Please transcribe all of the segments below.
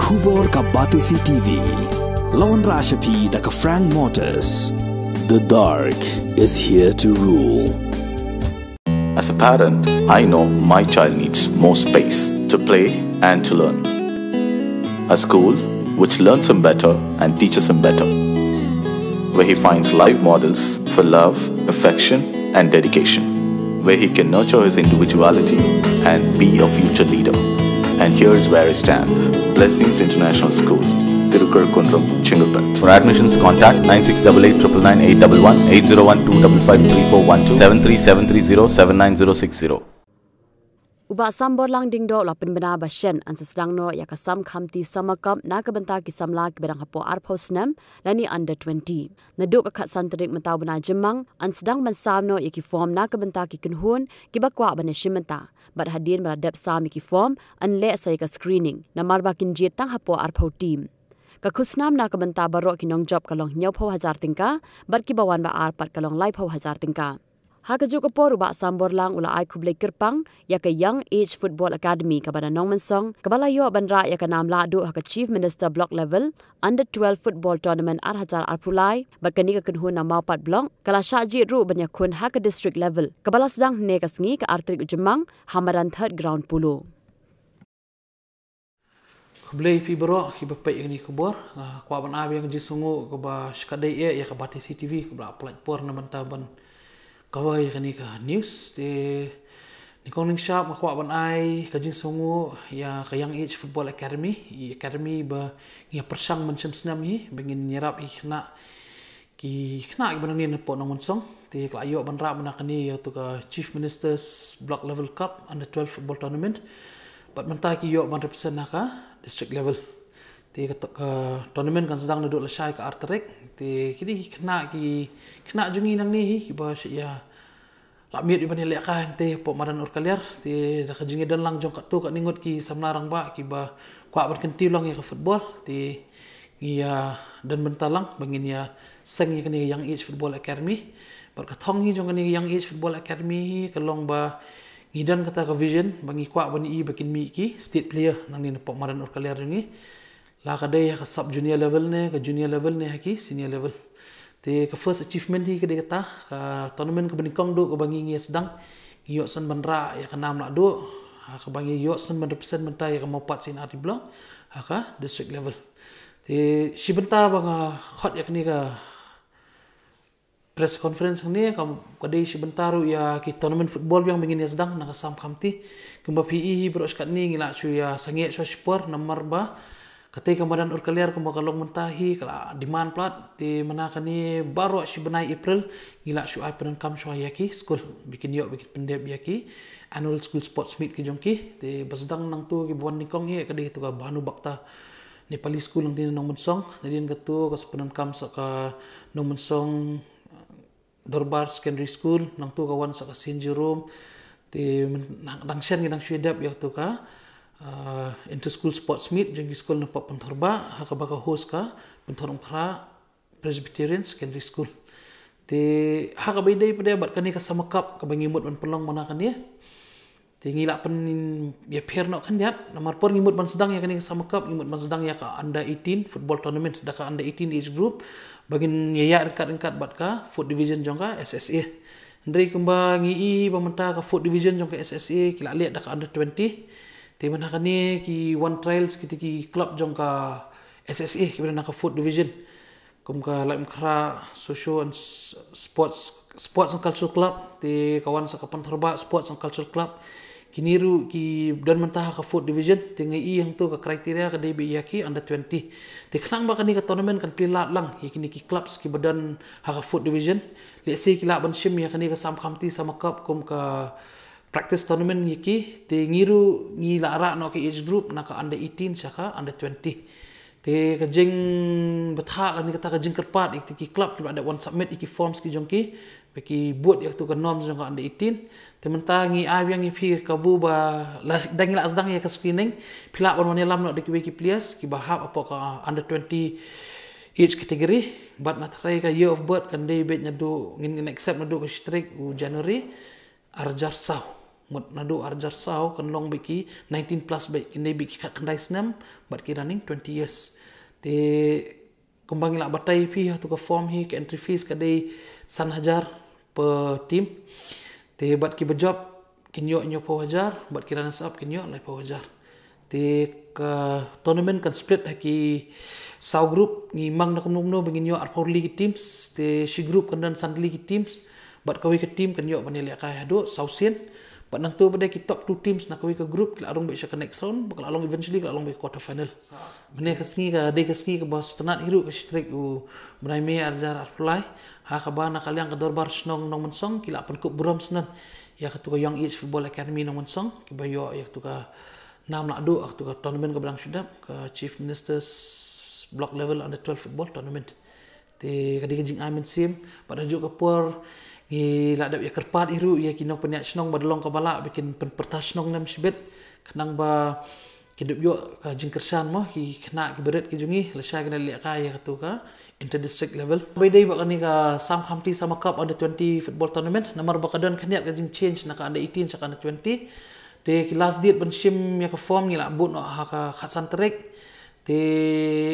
Khubor ka Batisi TV. Lawan Rashapi da ka Frank Motors. The dark is here to rule. As a parent, I know my child needs more space to play and to learn. A school which learns him better and teaches him better, where he finds live models for love, affection and dedication, where he can nurture his individuality and be a future leader. And here is where I stand. Blessings International School, Tirukurakkundram, Chengalpet. For admissions, contact 9688999811 8012553412 73730 Uba sambor lang ding do la penbena basyen an sesedang no ya kasam khamti samakam na kabenta ki samla ki berang hapo arposnam lani under 20 naduk ka santrik mentau bena jemang an sedang mensam no ya ki form na kabenta ki kunhun ki bakwa bana shimenta bad hadin meradap sam ki form an le sai ka screening na marba kin jet tang hapo arpo team ka khusnam na kabenta barok ki nong job kalong nyau pho hazar tingka bad ki bawan ba ar pat kalong lai pho hazar tingka Hakajuk kapor ubak sambor lang ula ai kublai kirpang ya ke Young Age Football Academy kabana nong mensong kabala yo bandra ya ke nam la du haka Chief Minister block level under 12 football tournament ar hazar arpulai bakani ka kunhun na maupat block kala shaji ru banya kun haka district level kabala sedang ne kasngi ka artrik ujemang hamaran third ground pulu Kublai fi bro ki bapai ni kubor kwa ban abi yang jisungu ko ba skadai ya ka Batisi TV ko ba platform na bantaban kawai kani ka news te ni kong shop makwa ban ai ka jing songu ya ka Young Age Football Academy ba ngia persang mencem senam hi bengin nyerap ikhna ki banang ni po nong monsong te ka ayo ban ra ban kani ya tu ka Chief Minister's Block Level Cup under 12 football tournament but menta ki yo ban represent ka district level te ka tournament kan sedang duduk lesai ka artrek te kini kena jungi nang ni ki ba ya la mir ibani le ka te po maran urkaliar te da ka jungi dan lang jong ka tu ka ningot ki samlarang ba ki ba kwa ban kenti lang ya ka football te ya dan bentalang bangin ya seng ya kani Young Age Football Academy bar ka thong hi jong kani Young Age Football Academy kalong ba ngidan kata ka vision bangi kwa bani i bakin mi ki state player nang ni po maran urkaliar jungi la kadai ka sub junior level ne ka junior level ne haki senior level te ka first achievement hi kadai kata ka tournament ka benikong do ka bangi ngi sedang ngiyo san bandra ya ka nam la do ka bangi yo san ban represent menta ya ka mopat sin ati blong ka district level te si benta bang hot ya kani ka press conference ni ka kadai si bentaru ya ki tournament football yang bangin ya sedang na ka sam khamti kumba PE bro skat ni ngila chu ya sange so sport nomor ba Katai kamadan urkaliar kumba kalong mentahi kala demand plat ti mana kani baru si benai April ngila syu ai penan kam syu yaki school bikin yo bikin pendep yaki annual school sports meet ki jongki ti basdang nang tu ki bon nikong ye kadai tu ka banu bakta Nepali school nang tin nong mensong jadi ka tu ka penan kam sa ka nong mensong Dorbar Secondary School nang tu kawan sa ka St Jerome ti nang syen nang syedap ya tu ka inter school sports meet jeng school na pentorba haka baka host ka pentorong kra Presbyterian Secondary School te haka baydai pada bat kani ka sama cup ka bangimut ban pelong mana kani te ngila pen ya pair no kan diat nomor por ngimut ban sedang ya kani ka sama cup ngimut ban sedang ya ka under 18 football tournament da ka under 18 age group bagin ya rengkat bat ka foot division jong ka SSA ndri kumba ngi pamenta ka foot division jong ka SSA kila liat da ka under 20 Te mana kani ki one trials kita ki club jong ka SSA ki bana ka foot division kum ka laim kra social and sports and cultural club te kawan sa kapan terba sports and cultural club kiniru ki dan mentah ka foot division te ngai yang tu ka kriteria ka DB yaki under 20 te kenang ba kani ka tournament kan pilat lang yakini ki clubs ki badan ha ka foot division let's say ki la ban shim ya kani ka sam khamti sama cup kum ka practice tournament yiki te ngiru ngi lara no ke age group na ka under 18 saka under 20 te ka jeng betha la ni kata ka jeng kerpat ik ki club ki ada one submit iki forms ki jongki beki buat yak tu ka norms jong ka under 18 te menta ngi ai yang ipi ka bu ba dang la sedang ya ka screening pila on wan lam no de ki players ki bahap apa ka under 20 age category but na try ka year of birth kan day bet nya do ngin accept na do ka strict u January arjar saw mut nadu arjar sau kan long beki 19 plus baik ini beki kat kendai senam bat ki running 20 years te kembang ila batai pi tu ka form hi ke entry fees kadai 1,000 per team te bat ki berjob kinyo nyo po wajar bat ki runners up kinyo lai po wajar te ka tournament kan split haki sau group ngi mang na kumno bengin yo arpor league teams te shi group kan dan san league teams bat kawi ke team kan yo banil ya kai ado sausian bat nang tu pada ki top 2 teams nak kawi ke group kila arong be ke next round bakal along eventually kila along be quarter final mene kasngi ka de kasngi ke bos tenat hiru ke strik u brai me arjar arplai ha ka bana kaliang ke dorbar snong nong mensong kila pen kup brom snan ya ka tu young age football academy nong mensong ki bayo ya tu ka nam nak do tu ka tournament ke belang sudap ke chief ministers block level under 12 football tournament te kadi jing amen sim pada juk ke por ngi ladap ya kerpat iru ya kinong penyak snong badlong ka bala bikin penpertas snong nam sibet kenang ba kidup yo ka jing kersan mo ki kena ki beret ki jungi lesha kena liak ka ya tu ka inter district level by day bakani ka sam khamti sama cup under 20 football tournament nomor bakadon keniat ka jing change nak under 18 saka under 20 te ki last date ban sim ya ka form ngi la but no ha ka khatsan trek te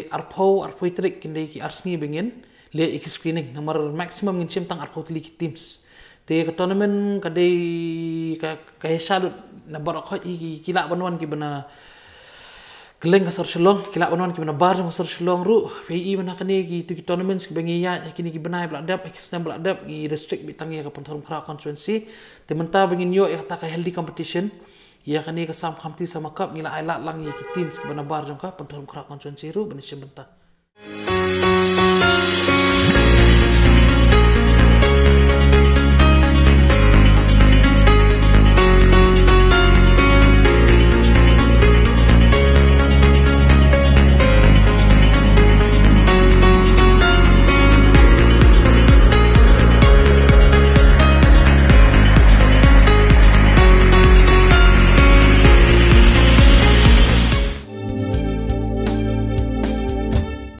arpoi trek kindai ki arsngi bengin le ik screening nomor maximum ngin sim tang arpoi tli teams te ka tournament kadai ka shalut na barakot ki kila banwan ki bana keleng kasar shlong kila banwan ki bana bar kasar shlong ru PE bana kani ki tu tournaments ki bengi ya kini ki benai bladap ki snam bladap ki restrict bitang ya ka Pontorum Kra constituency te menta bengin yo ya ta ka healthy competition ya kani ka sam khamti sama cup ngila ailat lang ya ki teams ki bana bar jong ka Pontorum Kra constituency ru bani sim benta